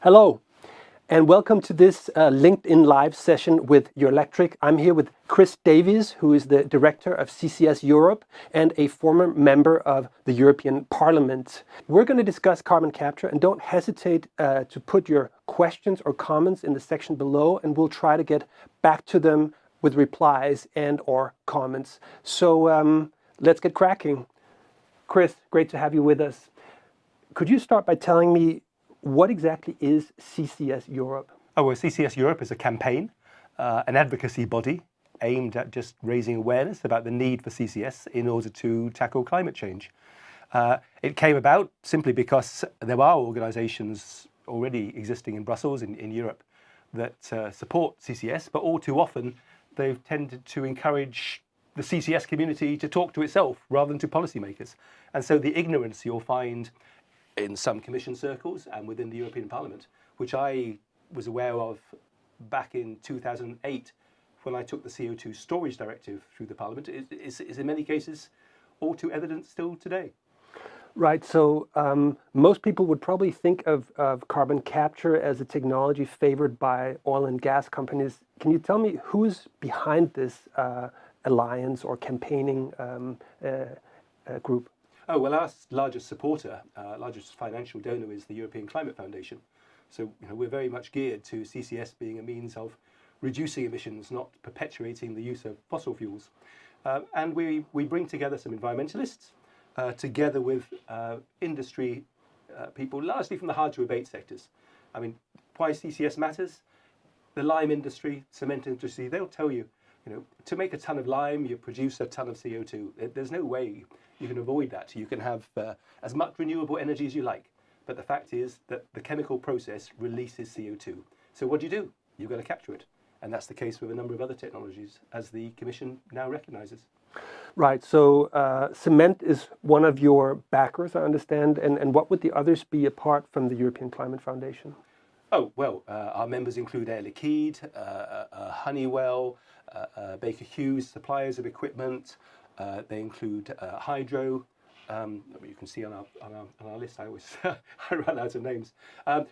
Hello, and welcome to this LinkedIn Live session with Eurelectric. I'm here with Chris Davies, who is the Director of CCS Europe and a former member of the European Parliament. We're going to discuss carbon capture, and don't hesitate to put your questions or comments in the section below, and we'll try to get back to them with replies and or comments. So let's get cracking. Chris, great to have you with us. Could you start by telling me what exactly is CCS Europe? Oh, well, CCS Europe is a campaign, an advocacy body aimed at just raising awareness about the need for CCS in order to tackle climate change. It came about simply because there are organisations already existing in Brussels, in Europe, that support CCS, but all too often they've tended to encourage the CCS community to talk to itself rather than to policymakers. And so the ignorance you'll find in some Commission circles and within the European Parliament, which I was aware of back in 2008 when I took the CO2 storage directive through the Parliament, is in many cases all too evident still today. Right, so most people would probably think of carbon capture as a technology favored by oil and gas companies. Can you tell me who's behind this alliance or campaigning group? Oh, well, our largest supporter, largest financial donor is the European Climate Foundation. So we're very much geared to CCS being a means of reducing emissions, not perpetuating the use of fossil fuels. And we bring together some environmentalists, together with industry people, largely from the hard-to-abate sectors. I mean, why CCS matters? The lime industry, cement industry, they'll tell you, to make a ton of lime, you produce a ton of CO2. There's no way you can avoid that. You can have as much renewable energy as you like. But the fact is that the chemical process releases CO2. So what do? You've got to capture it. And that's the case with a number of other technologies, as the Commission now recognises. Right, so cement is one of your backers, I understand. And what would the others be apart from the European Climate Foundation? Oh, well, our members include Air Liquide, Honeywell, Baker Hughes, suppliers of equipment. They include Hydro. You can see on our list, I always I run out of names.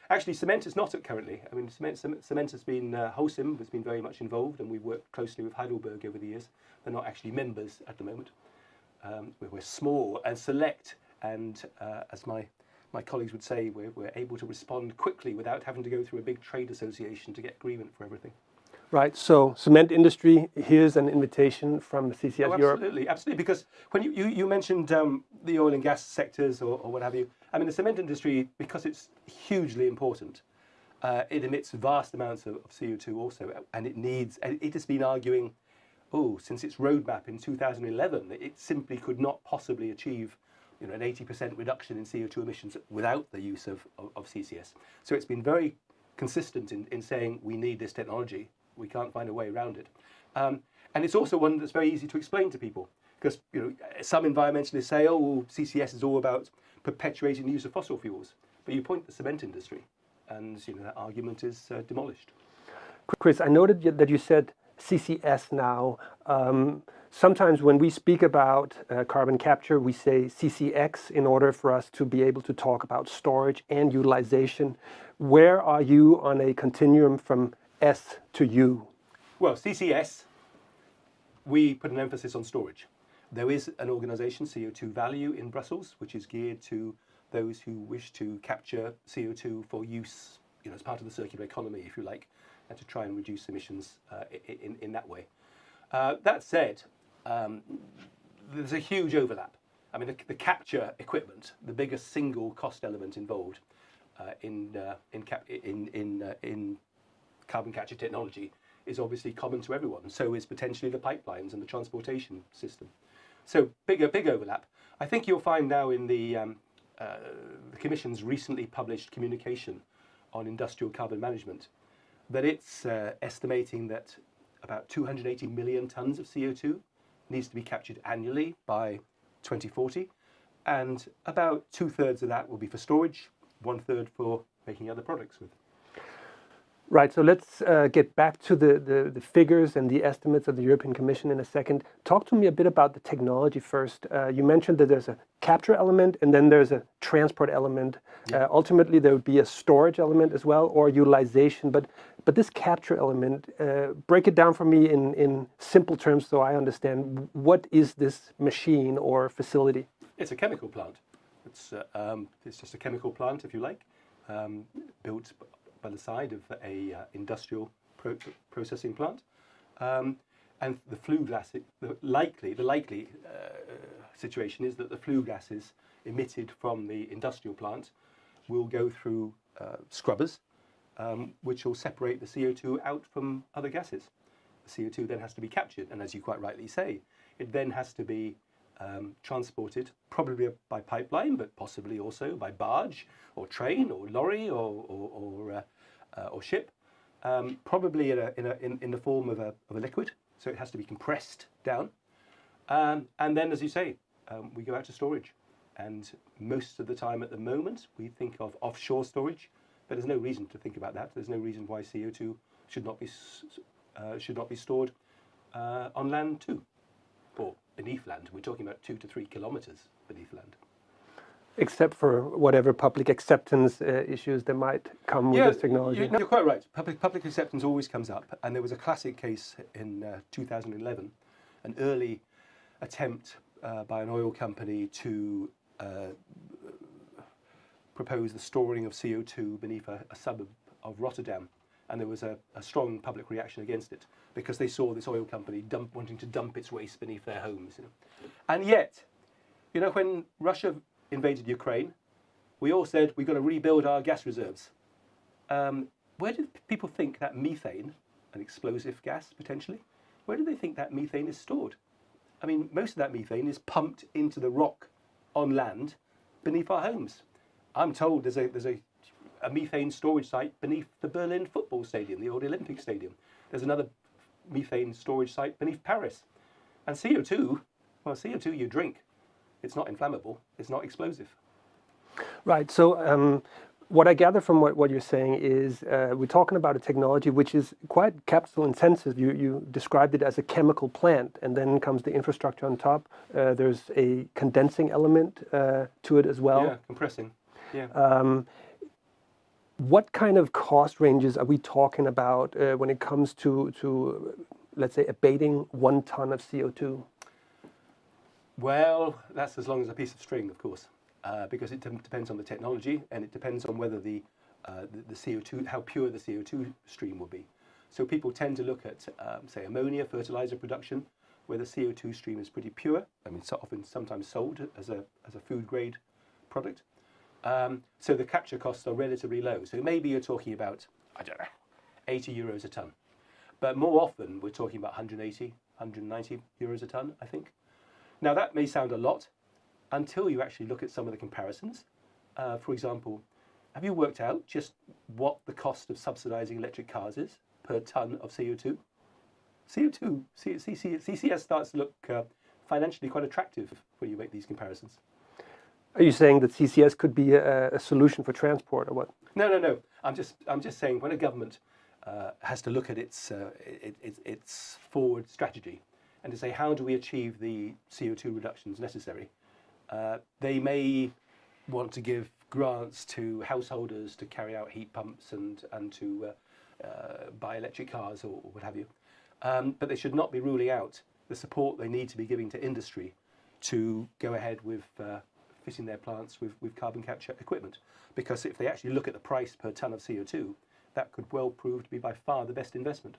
Actually, cement is not currently. I mean, cement has been, Holcim has been very much involved, and we've worked closely with Heidelberg over the years. They're not actually members at the moment. We're small and select, and as my colleagues would say, we're able to respond quickly without having to go through a big trade association to get agreement for everything. Right, so cement industry, here's an invitation from CCS Europe. Absolutely, because when you mentioned the oil and gas sectors or what have you, I mean, the cement industry, because it's hugely important, it emits vast amounts of CO2 also, and it has been arguing, since its roadmap in 2011, it simply could not possibly achieve an 80% reduction in CO2 emissions without the use of CCS. So it's been very consistent in saying we need this technology. We can't find a way around it. And it's also one that's very easy to explain to people, because some environmentalists say, CCS is all about perpetuating the use of fossil fuels. But you point the cement industry, and that argument is demolished. Chris, I noted that you said CCS now. Sometimes when we speak about carbon capture, we say CCX in order for us to be able to talk about storage and utilization. Where are you on a continuum from S to U? Well, CCS, we put an emphasis on storage. There is an organisation, CO2 Value, in Brussels, which is geared to those who wish to capture CO2 for use, as part of the circular economy, if you like, and to try and reduce emissions in that way. That said, there's a huge overlap. I mean, the capture equipment, the biggest single cost element involved in carbon capture technology, is obviously common to everyone. So is potentially the pipelines and the transportation system. So big overlap. I think you'll find now in the Commission's recently published communication on industrial carbon management that it's estimating that about 280 million tonnes of CO2 needs to be captured annually by 2040, and about 2/3 of that will be for storage, 1/3 for making other products with. Right, so let's get back to the figures and the estimates of the European Commission in a second. Talk to me a bit about the technology first. You mentioned that there's a capture element and then there's a transport element. Yeah. Ultimately, there would be a storage element as well, or utilization. But this capture element, break it down for me in simple terms so I understand. What is this machine or facility? It's a chemical plant. It's just a chemical plant, if you like, built by the side of a industrial processing plant, and the flue gas. The likely situation is that the flue gases emitted from the industrial plant will go through scrubbers, which will separate the CO2 out from other gases. The CO2 then has to be captured, and as you quite rightly say, it then has to be transported, probably by pipeline, but possibly also by barge or train or lorry or ship, probably in the form of a liquid. So it has to be compressed down, and then, as you say, we go out to storage. And most of the time, at the moment, we think of offshore storage, but there's no reason to think about that. There's no reason why CO2 should not be stored on land too, or beneath land. We're talking about 2 to 3 kilometers beneath land. Except for whatever public acceptance issues that might come with this technology. You're quite right. Public acceptance always comes up, and there was a classic case in 2011, an early attempt by an oil company to propose the storing of CO2 beneath a suburb of Rotterdam, and there was a strong public reaction against it because they saw this oil company wanting to dump its waste beneath their homes. And yet, when Russia invaded Ukraine, we all said we've got to rebuild our gas reserves. Where did people think that methane, an explosive gas potentially, where do they think that methane is stored? I mean, most of that methane is pumped into the rock on land beneath our homes. I'm told there's a methane storage site beneath the Berlin football stadium, the old Olympic stadium. There's another methane storage site beneath Paris. And CO2 you drink. It's not inflammable. It's not explosive. Right. So what I gather from what you're saying is we're talking about a technology which is quite capital intensive. You described it as a chemical plant, and then comes the infrastructure on top. There's a condensing element to it as well. Yeah, compressing. Yeah. What kind of cost ranges are we talking about when it comes to, let's say, abating 1 ton of CO2? Well, that's as long as a piece of string, of course, because it depends on the technology, and it depends on whether the CO2, how pure the CO2 stream will be. So people tend to look at, say, ammonia fertilizer production, where the CO2 stream is pretty pure. I mean, it's often sometimes sold as a food grade product. So the capture costs are relatively low. So maybe you're talking about, I don't know, 80 euros a ton. But more often, we're talking about 180, 190 euros a ton, I think. Now, that may sound a lot until you actually look at some of the comparisons. For example, have you worked out just what the cost of subsidizing electric cars is per ton of CO2? CCS starts to look financially quite attractive when you make these comparisons. Are you saying that CCS could be a solution for transport, or what? No. I'm just saying when a government has to look at its forward strategy and to say how do we achieve the CO2 reductions necessary, they may want to give grants to householders to carry out heat pumps and to buy electric cars or what have you. But they should not be ruling out the support they need to be giving to industry to go ahead with fitting their plants with carbon capture equipment. Because if they actually look at the price per ton of CO2, that could well prove to be by far the best investment.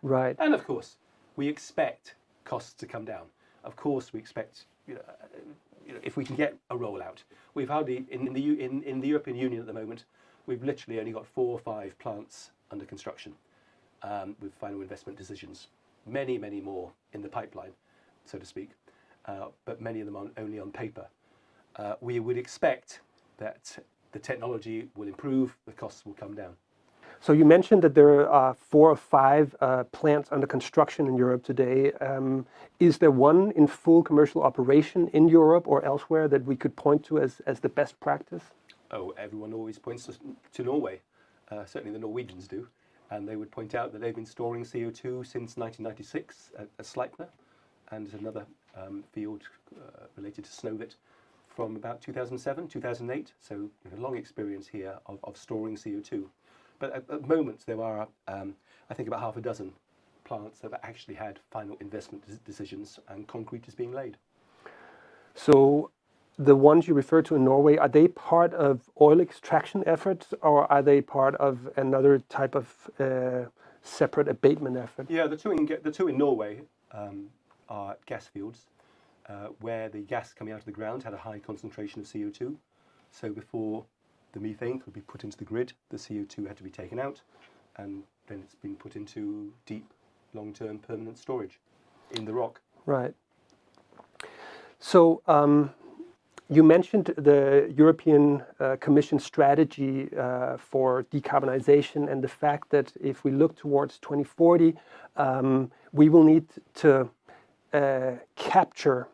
Right. And of course, we expect costs to come down. Of course, we expect, if we can get a rollout. We've hardly, in the European Union at the moment, we've literally only got 4 or 5 plants under construction with final investment decisions. Many, many more in the pipeline, so to speak, but many of them only on paper. We would expect that the technology will improve, the costs will come down. So you mentioned that there are 4 or 5 plants under construction in Europe today. Is there one in full commercial operation in Europe or elsewhere that we could point to as the best practice? Oh, everyone always points to Norway. Certainly the Norwegians do. And they would point out that they've been storing CO2 since 1996 at Sleipner, and there's another field related to Snøhvit from about 2007, 2008. So long experience here of storing CO2. But at the moment, there are, I think, about half a dozen plants that have actually had final investment decisions, and concrete is being laid. So the ones you refer to in Norway, are they part of oil extraction efforts, or are they part of another type of separate abatement effort? Yeah, the two in Norway are gas fields where the gas coming out of the ground had a high concentration of CO2. So before the methane could be put into the grid, the CO2 had to be taken out, and then it's been put into deep, long-term permanent storage in the rock. Right. So you mentioned the European Commission strategy for decarbonization, and the fact that if we look towards 2040, we will need to capture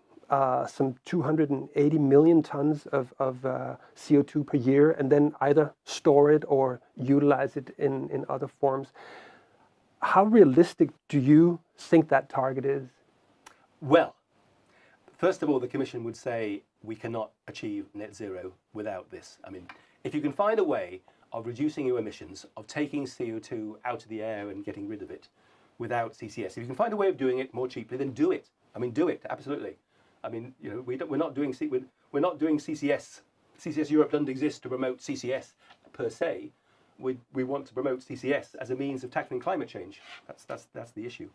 some 280 million tons of CO2 per year, and then either store it or utilize it in other forms. How realistic do you think that target is? Well, first of all, the Commission would say we cannot achieve net zero without this. I mean, if you can find a way of reducing your emissions, of taking CO2 out of the air and getting rid of it without CCS, if you can find a way of doing it more cheaply, then do it. I mean, do it, absolutely. I mean, we're not doing CCS. CCS Europe doesn't exist to promote CCS per se. We want to promote CCS as a means of tackling climate change. That's the issue.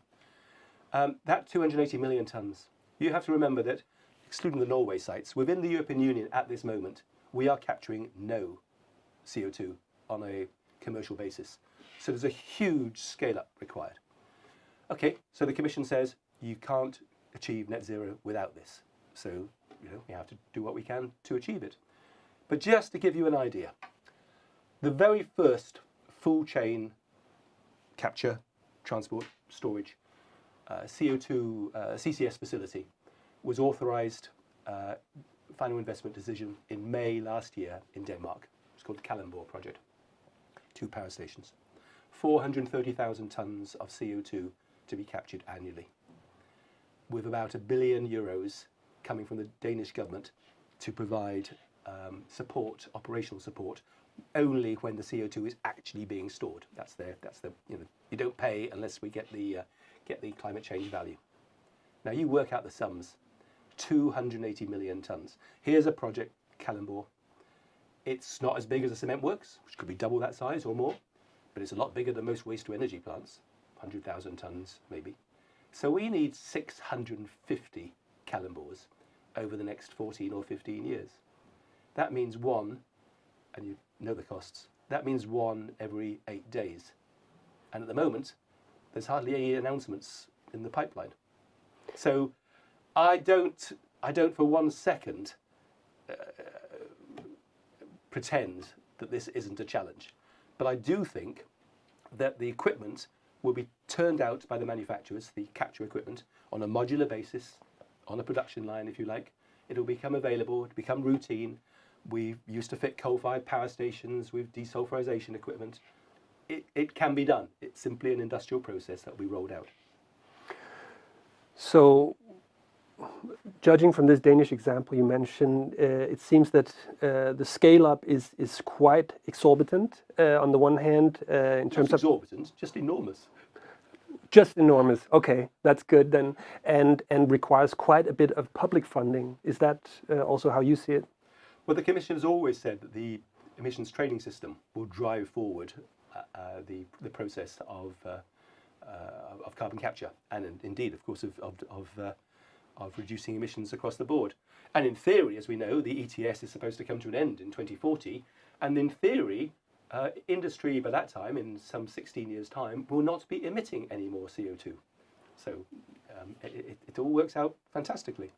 That 280 million tons. You have to remember that, excluding the Norway sites, within the European Union at this moment, we are capturing no CO2 on a commercial basis. So there's a huge scale-up required. Okay, so the Commission says you can't achieve net zero without this. So, we have to do what we can to achieve it. But just to give you an idea, the very first full chain capture, transport, storage, CO2 CCS facility was authorized final investment decision in May last year in Denmark. It's called the Kalundborg project. 2 power stations. 430,000 tons of CO2 to be captured annually, with about €1 billion coming from the Danish government to provide support, operational support, only when the CO2 is actually being stored. That's the you don't pay unless we get the climate change value. Now you work out the sums. 280 million tons. Here's a project, Kalundborg. It's not as big as a cement works, which could be double that size or more, but it's a lot bigger than most waste to energy plants, 100,000 tons maybe. So we need 650 Kalundborgs over the next 14 or 15 years. That means one, and you know the costs, that means one every 8 days. And at the moment, there's hardly any announcements in the pipeline. So I don't for 1 second pretend that this isn't a challenge. But I do think that the equipment will be turned out by the manufacturers, the capture equipment, on a modular basis, on a production line, if you like. It'll become available, it'll become routine. We used to fit coal-fired power stations with desulfurization equipment. It can be done. It's simply an industrial process that will be rolled out. So, judging from this Danish example you mentioned, it seems that the scale-up is quite exorbitant. On the one hand, in terms of exorbitant, just enormous. Just enormous. Okay, that's good then, and requires quite a bit of public funding. Is that also how you see it? Well, the Commission has always said that the emissions trading system will drive forward the process of carbon capture, and indeed, of course, of reducing emissions across the board. And in theory, as we know, the ETS is supposed to come to an end in 2040, and in theory, industry by that time, in some 16 years' time, will not be emitting any more CO2. So it all works out fantastically.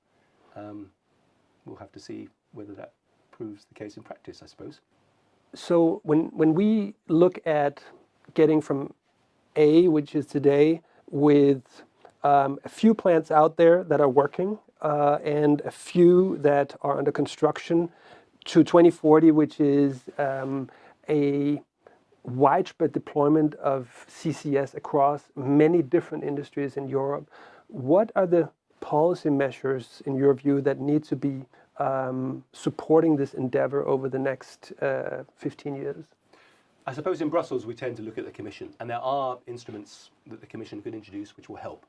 We'll have to see whether that proves the case in practice, I suppose. So when we look at getting from A, which is today, with a few plants out there that are working and a few that are under construction, to 2040, which is a widespread deployment of CCS across many different industries in Europe. What are the policy measures, in your view, that need to be supporting this endeavor over the next 15 years? I suppose in Brussels we tend to look at the Commission, and there are instruments that the Commission could introduce which will help.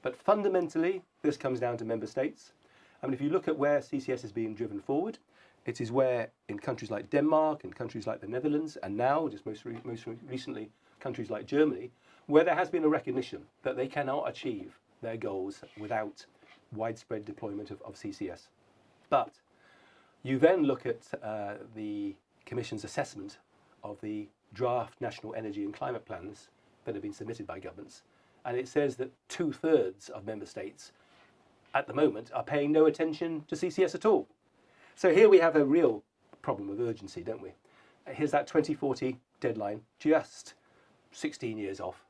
But fundamentally, this comes down to member states. I mean, if you look at where CCS is being driven forward, it is where in countries like Denmark and countries like the Netherlands, and now, just most recently, countries like Germany, where there has been a recognition that they cannot achieve their goals without widespread deployment of CCS. But you then look at the Commission's assessment of the draft national energy and climate plans that have been submitted by governments, and it says that 2/3 of member states at the moment are paying no attention to CCS at all. So here we have a real problem of urgency, don't we? Here's that 2040 deadline, just 16 years off.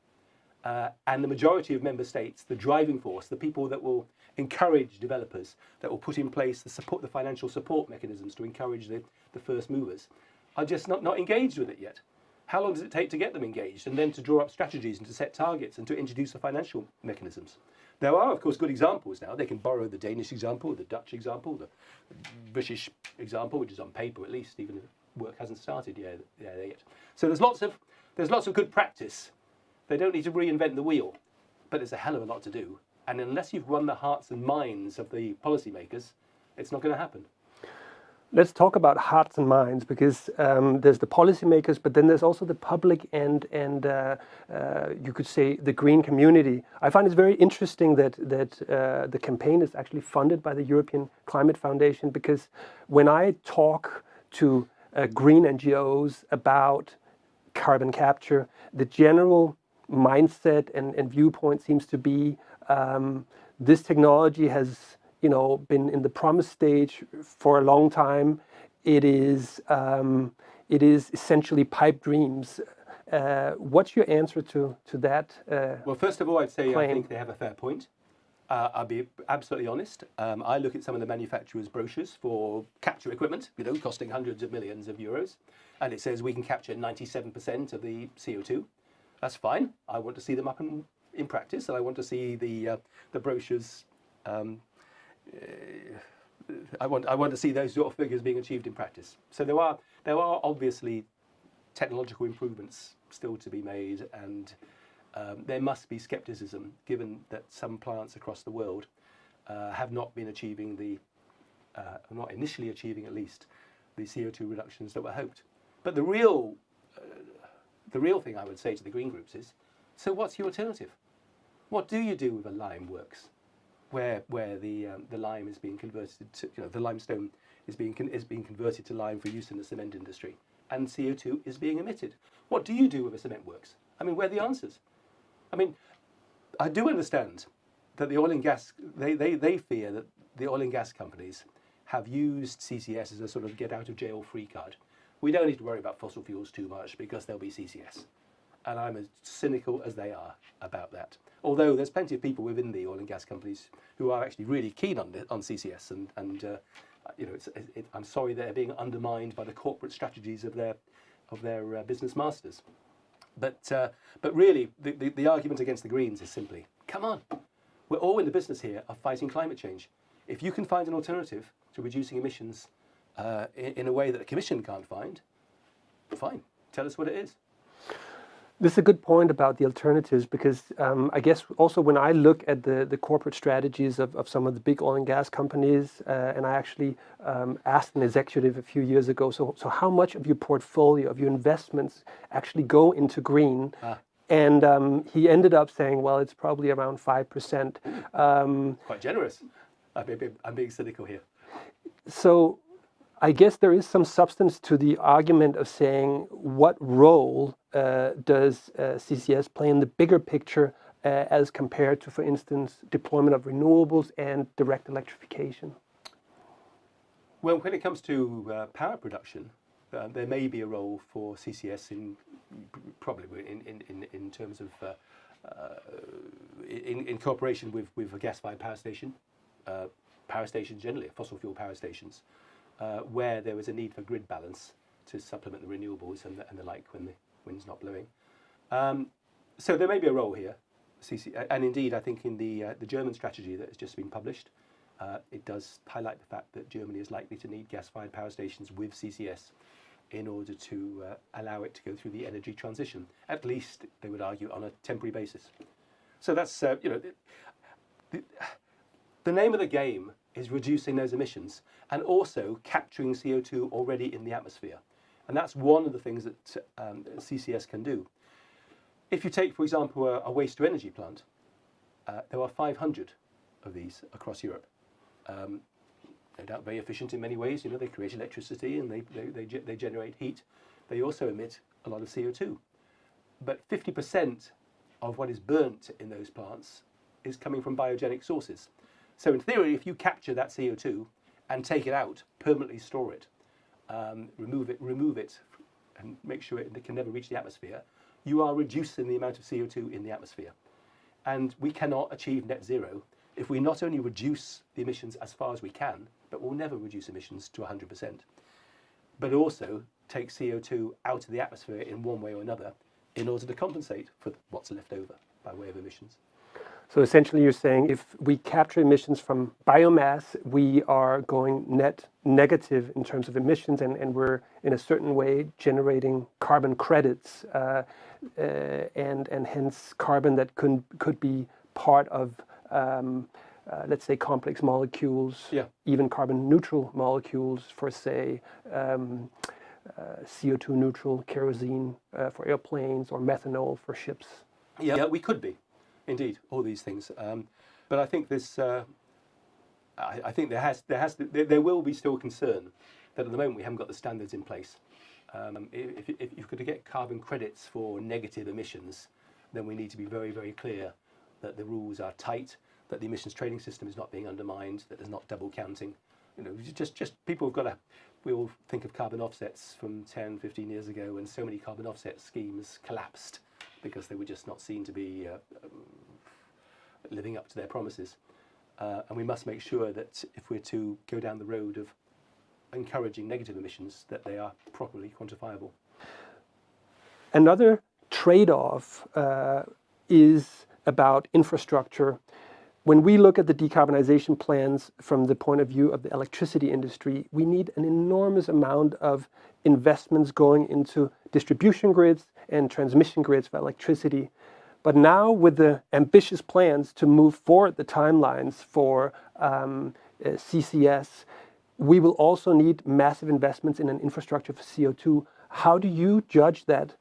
And the majority of member states, the driving force, the people that will encourage developers, that will put in place the financial support mechanisms to encourage the first movers, are just not engaged with it yet. How long does it take to get them engaged, and then to draw up strategies and to set targets and to introduce the financial mechanisms? There are, of course, good examples now. They can borrow the Danish example, the Dutch example, the British example, which is on paper at least, even if work hasn't started yet. So there's lots of good practice. They don't need to reinvent the wheel, but there's a hell of a lot to do. And unless you've won the hearts and minds of the policymakers, it's not going to happen. Let's talk about hearts and minds, because there's the policymakers, but then there's also the public and you could say the green community. I find it very interesting that the campaign is actually funded by the European Climate Foundation, because when I talk to green NGOs about carbon capture, the general mindset and viewpoint seems to be this technology has been in the promise stage for a long time. It is essentially pipe dreams. What's your answer to that? Well, first of all, I'd say claim? I think they have a fair point. I'll be absolutely honest. I look at some of the manufacturers' brochures for capture equipment, costing hundreds of millions of euros, and it says we can capture 97% of the CO2. That's fine. I want to see them up in practice, and I want to see the brochures. I want to see those sort of figures being achieved in practice. So there are obviously technological improvements still to be made, and there must be skepticism, given that some plants across the world have not been achieving not initially achieving at least the CO2 reductions that were hoped. But the real thing I would say to the green groups is, so what's your alternative? What do you do with a lime works, where the lime is being converted to, the limestone is being converted to lime for use in the cement industry, and CO2 is being emitted? What do you do with a cement works? I mean, where are the answers? I mean, I do understand that the oil and gas, they fear that the oil and gas companies have used CCS as a sort of get out of jail free card. We don't need to worry about fossil fuels too much because there'll be CCS. And I'm as cynical as they are about that. Although there's plenty of people within the oil and gas companies who are actually really keen on CCS, and I'm sorry they're being undermined by the corporate strategies of their business masters. But really, the argument against the Greens is simply, come on, we're all in the business here of fighting climate change. If you can find an alternative to reducing emissions in a way that the Commission can't find, fine, tell us what it is. This is a good point about the alternatives, because I guess also when I look at the corporate strategies of some of the big oil and gas companies, and I actually asked an executive a few years ago, so how much of your portfolio, of your investments actually go into green? And he ended up saying, well, it's probably around 5%. Quite generous. I'm being cynical here. So I guess there is some substance to the argument of saying, what role does CCS play in the bigger picture as compared to, for instance, deployment of renewables and direct electrification? Well, when it comes to power production, there may be a role for CCS in terms of in cooperation with a gas-fired power station, power stations generally, fossil fuel power stations, where there was a need for grid balance to supplement the renewables and the like when wind's not blowing. So there may be a role here. And indeed, I think in the German strategy that has just been published, it does highlight the fact that Germany is likely to need gas-fired power stations with CCS in order to allow it to go through the energy transition, at least, they would argue, on a temporary basis. So that's, the name of the game is reducing those emissions and also capturing CO2 already in the atmosphere. And that's one of the things that CCS can do. If you take, for example, a waste-to-energy plant, there are 500 of these across Europe. No doubt very efficient in many ways. You know, they create electricity and they generate heat. They also emit a lot of CO2. But 50% of what is burnt in those plants is coming from biogenic sources. So in theory, if you capture that CO2 and take it out, permanently store it, remove it, and make sure it can never reach the atmosphere, you are reducing the amount of CO2 in the atmosphere. And we cannot achieve net zero if we not only reduce the emissions as far as we can, but we'll never reduce emissions to 100%, but also take CO2 out of the atmosphere in one way or another in order to compensate for what's left over by way of emissions. So essentially you're saying if we capture emissions from biomass, we are going net negative in terms of emissions, and we're in a certain way generating carbon credits and hence carbon that could be part of let's say complex molecules, even carbon neutral molecules for say CO2 neutral kerosene for airplanes or methanol for ships. Yeah, we could be. Indeed, all these things, but I think this. I think there will be still concern that at the moment we haven't got the standards in place. If you're going to get carbon credits for negative emissions, then we need to be very, very clear that the rules are tight, that the emissions trading system is not being undermined, that there's not double counting. You know, just people have got to. We all think of carbon offsets from 10, 15 years ago, and so many carbon offset schemes collapsed because they were just not seen to be living up to their promises. And we must make sure that if we're to go down the road of encouraging negative emissions, that they are properly quantifiable. Another trade-off is about infrastructure. When we look at the decarbonization plans from the point of view of the electricity industry, we need an enormous amount of investments going into distribution grids and transmission grids for electricity. But now with the ambitious plans to move forward the timelines for CCS, we will also need massive investments in an infrastructure for CO2. How do you judge that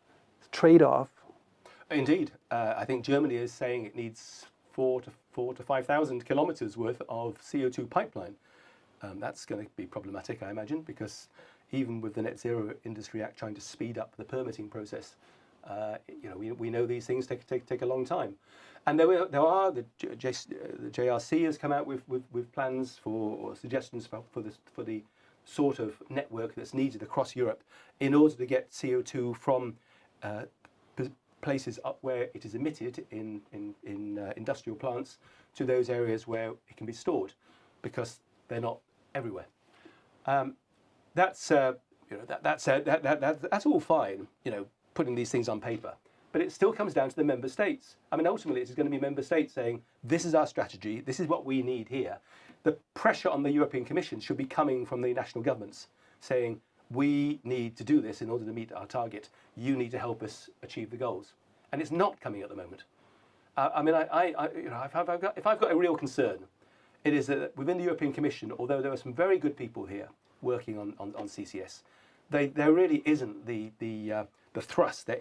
trade-off? Indeed. I think Germany is saying it needs 4,000 to 5,000 kilometers worth of CO2 pipeline. That's going to be problematic, I imagine, because even with the Net Zero Industry Act trying to speed up the permitting process, we know these things take a long time. And there are the JRC has come out with plans or suggestions for the sort of network that's needed across Europe in order to get CO2 from places up where it is emitted in industrial plants to those areas where it can be stored, because they're not everywhere. That's all fine, putting these things on paper, but it still comes down to the member states. I mean, ultimately, it's going to be member states saying, this is our strategy, this is what we need here. The pressure on the European Commission should be coming from the national governments, saying, we need to do this in order to meet our target. You need to help us achieve the goals. And it's not coming at the moment. If I've got a real concern, it is that within the European Commission, although there are some very good people here working on CCS, there really isn't the thrust. There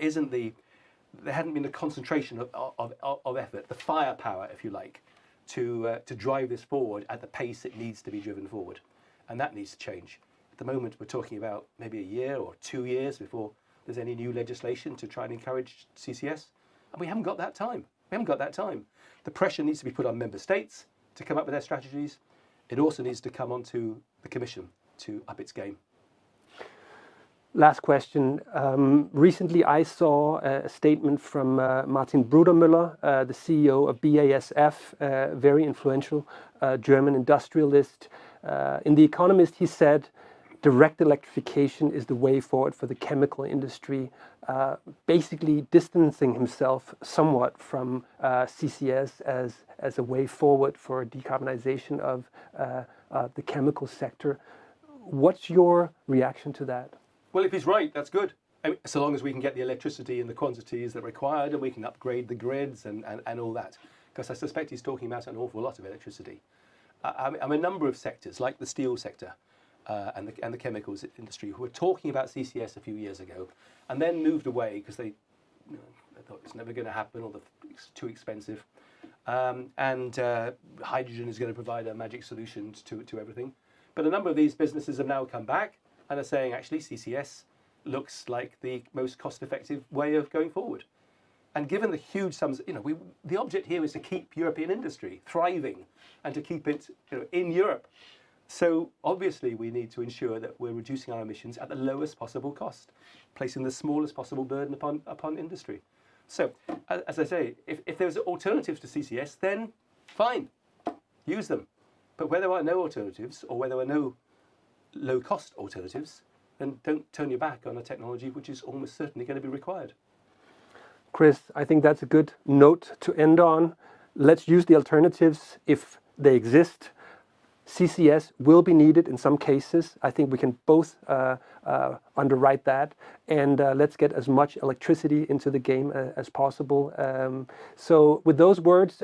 hadn't been the concentration of effort, the firepower, if you like, to drive this forward at the pace it needs to be driven forward, and that needs to change. At the moment, we're talking about maybe a year or 2 years before there's any new legislation to try and encourage CCS, and we haven't got that time. The pressure needs to be put on member states to come up with their strategies. It also needs to come onto the Commission to up its game. Last question. Recently, I saw a statement from Martin Brudermüller, the CEO of BASF, a very influential German industrialist. In The Economist, he said, direct electrification is the way forward for the chemical industry, basically distancing himself somewhat from CCS as a way forward for decarbonization of the chemical sector. What's your reaction to that? Well, if he's right, that's good. I mean, so long as we can get the electricity in the quantities that are required and we can upgrade the grids and all that. Because I suspect he's talking about an awful lot of electricity. A number of sectors, like the steel sector and the chemicals industry, who were talking about CCS a few years ago and then moved away because they thought it's never going to happen or it's too expensive. And hydrogen is going to provide a magic solution to everything. But a number of these businesses have now come back and are saying, actually, CCS looks like the most cost-effective way of going forward. And given the huge sums, the object here is to keep European industry thriving and to keep it in Europe. So obviously we need to ensure that we're reducing our emissions at the lowest possible cost, placing the smallest possible burden upon industry. So, as I say, if there's alternatives to CCS, then fine, use them. But where there are no alternatives, or where there are no low-cost alternatives, then don't turn your back on a technology which is almost certainly going to be required. Chris, I think that's a good note to end on. Let's use the alternatives if they exist. CCS will be needed in some cases. I think we can both underwrite that. And let's get as much electricity into the game as possible. So with those words,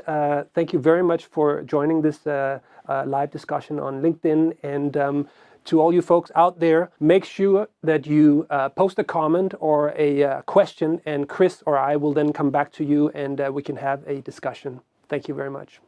thank you very much for joining this live discussion on LinkedIn. And to all you folks out there, make sure that you post a comment or a question, and Chris or I will then come back to you and we can have a discussion. Thank you very much.